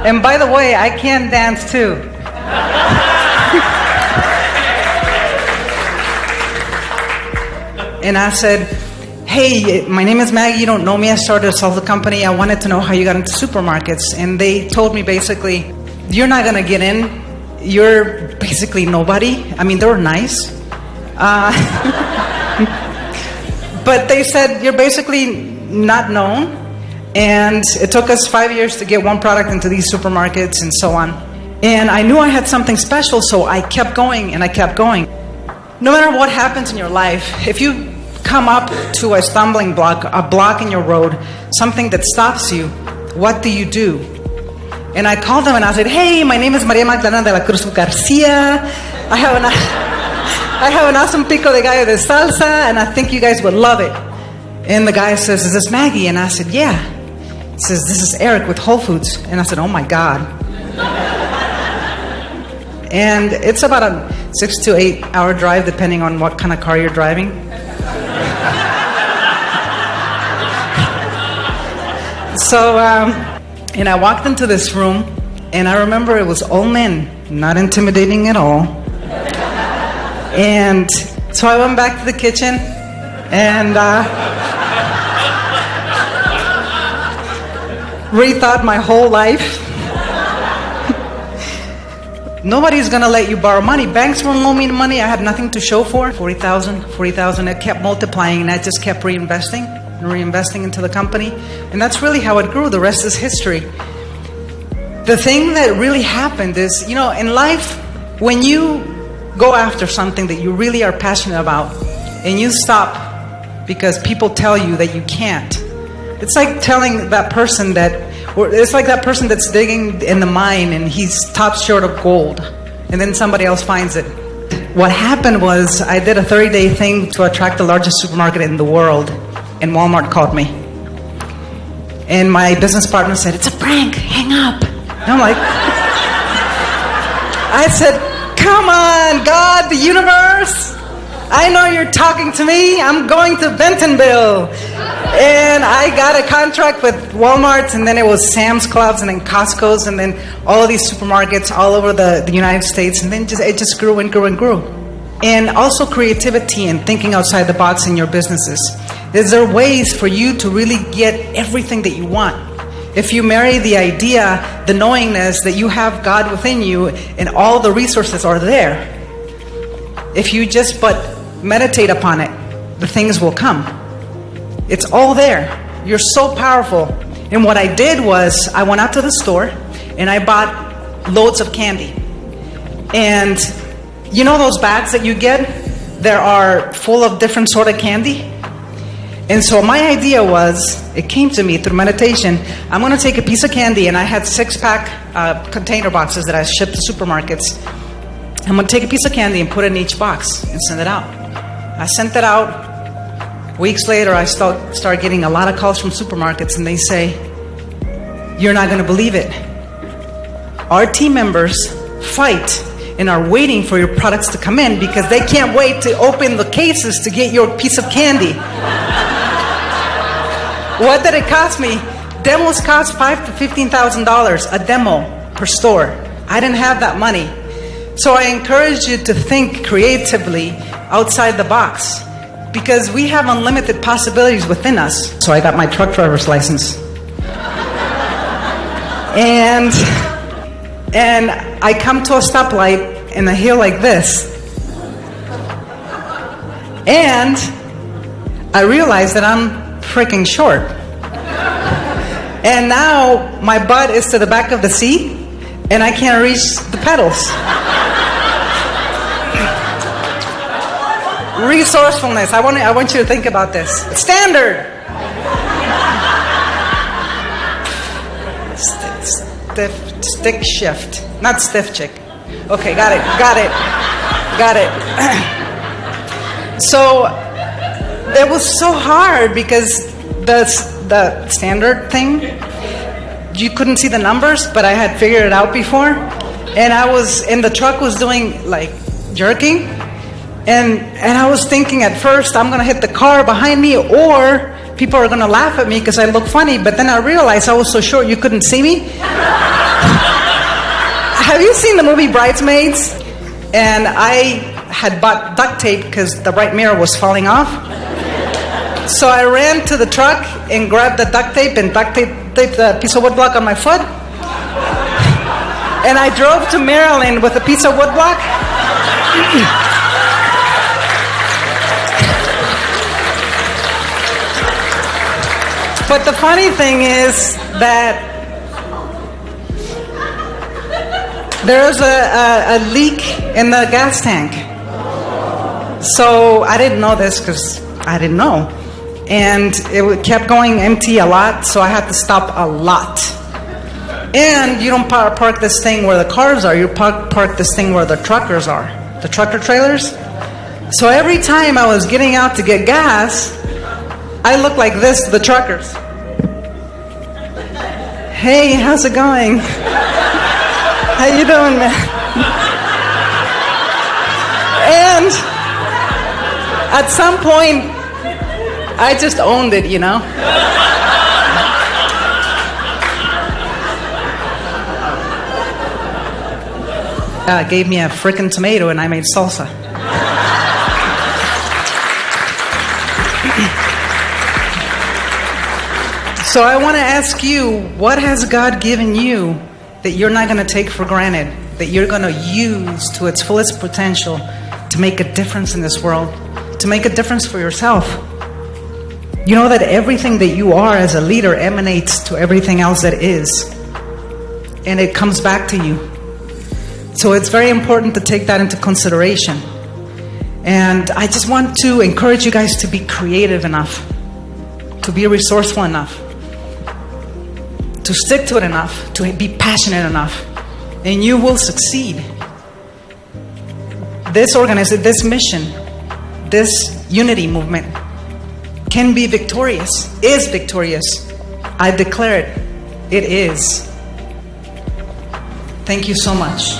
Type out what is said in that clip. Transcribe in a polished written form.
And by the way, I can dance too. And I said, hey, my name is Maggie, you don't know me, I started a software company, I wanted to know how you got into supermarkets. And they told me basically, you're not gonna get in, you're basically nobody. I mean, they were nice. But they said, you're basically not known. And it took us 5 years to get one product into these supermarkets and so on. And I knew I had something special, so I kept going and I kept going. No matter what happens in your life, if you come up to a stumbling block, a block in your road, something that stops you, what do you do? And I called them and I said, hey, my name is Maria Magdalena de la Cruz Garcia. I have an awesome pico de gallo de salsa, and I think you guys would love it. And the guy says, is this Maggie? And I said, yeah. He says, this is Eric with Whole Foods. And I said, oh my God. And it's about a 6 to 8 hour drive, depending on what kind of car you're driving. So, and I walked into this room, and I remember it was all men, not intimidating at all. And so I went back to the kitchen, and rethought my whole life. Nobody's gonna let you borrow money. Banks won't loan me money. I had nothing to show for. 40,000. It kept multiplying, and I just kept reinvesting into the company. And that's really how it grew. The rest is history. The thing that really happened is, you know, in life, when you go after something that you really are passionate about, and you stop because people tell you that you can't, it's like telling that person it's like that person that's digging in the mine and he stops short of gold, and then somebody else finds it. What happened was I did a 30-day thing to attract the largest supermarket in the world, and Walmart called me. And my business partner said, it's a prank, hang up. And I'm like, I said, come on, God, the universe, I know you're talking to me. I'm going to Bentonville. And I got a contract with Walmart, and then it was Sam's Clubs, and then Costco's, and then all of these supermarkets all over the United States. And then it just grew and grew and grew. And also creativity and thinking outside the box in your businesses. Is there ways for you to really get everything that you want? If you marry the idea, the knowingness that you have God within you and all the resources are there, if you just but meditate upon it, the things will come. It's all there. You're so powerful. And what I did was I went out to the store and I bought loads of candy. And you know those bags that you get? There are full of different sort of candy. And so my idea was, it came to me through meditation, I'm going to take a piece of candy, and I had 6-pack container boxes that I shipped to supermarkets. I'm going to take a piece of candy and put it in each box and send it out. I sent it out. Weeks later, I start getting a lot of calls from supermarkets, and they say, you're not going to believe it. Our team members fight and are waiting for your products to come in because they can't wait to open the cases to get your piece of candy. What did it cost me? Demos cost $5,000 to $15,000 a demo per store. I didn't have that money. So I encourage you to think creatively outside the box, because we have unlimited possibilities within us. So I got my truck driver's license. And I come to a stoplight and I hear like this. And I realize that I'm freaking short. And now my butt is to the back of the seat and I can't reach the pedals. Resourcefulness. I want you to think about this. Standard. Stick shift. Not stiff chick. Okay, got it. So it was so hard because the standard thing, you couldn't see the numbers, but I had figured it out before. And I was in the truck, was doing like jerking. And I was thinking at first, I'm going to hit the car behind me, or people are going to laugh at me because I look funny. But then I realized I was so short you couldn't see me. Have you seen the movie Bridesmaids? And I had bought duct tape because the right mirror was falling off. So I ran to the truck and grabbed the duct tape and duct taped the piece of woodblock on my foot. And I drove to Maryland with a piece of woodblock. But the funny thing is that there's a leak in the gas tank. So I didn't know this because I didn't know. And it kept going empty a lot, so I had to stop a lot. And you don't park this thing where the cars are, you park this thing where the truckers are, the trucker trailers. So every time I was getting out to get gas, I looked like this to the truckers. Hey, how's it going? How you doing, man? And at some point, I just owned it, you know? Gave me a frickin' tomato and I made salsa. So I want to ask you, what has God given you that you're not going to take for granted, that you're going to use to its fullest potential to make a difference in this world, to make a difference for yourself? You know that everything that you are as a leader emanates to everything else that is, and it comes back to you. So it's very important to take that into consideration. And I just want to encourage you guys to be creative enough, to be resourceful enough, to stick to it enough, to be passionate enough, and you will succeed. This organization, this mission, this unity movement can be victorious, is victorious. I declare it. It is. Thank you so much.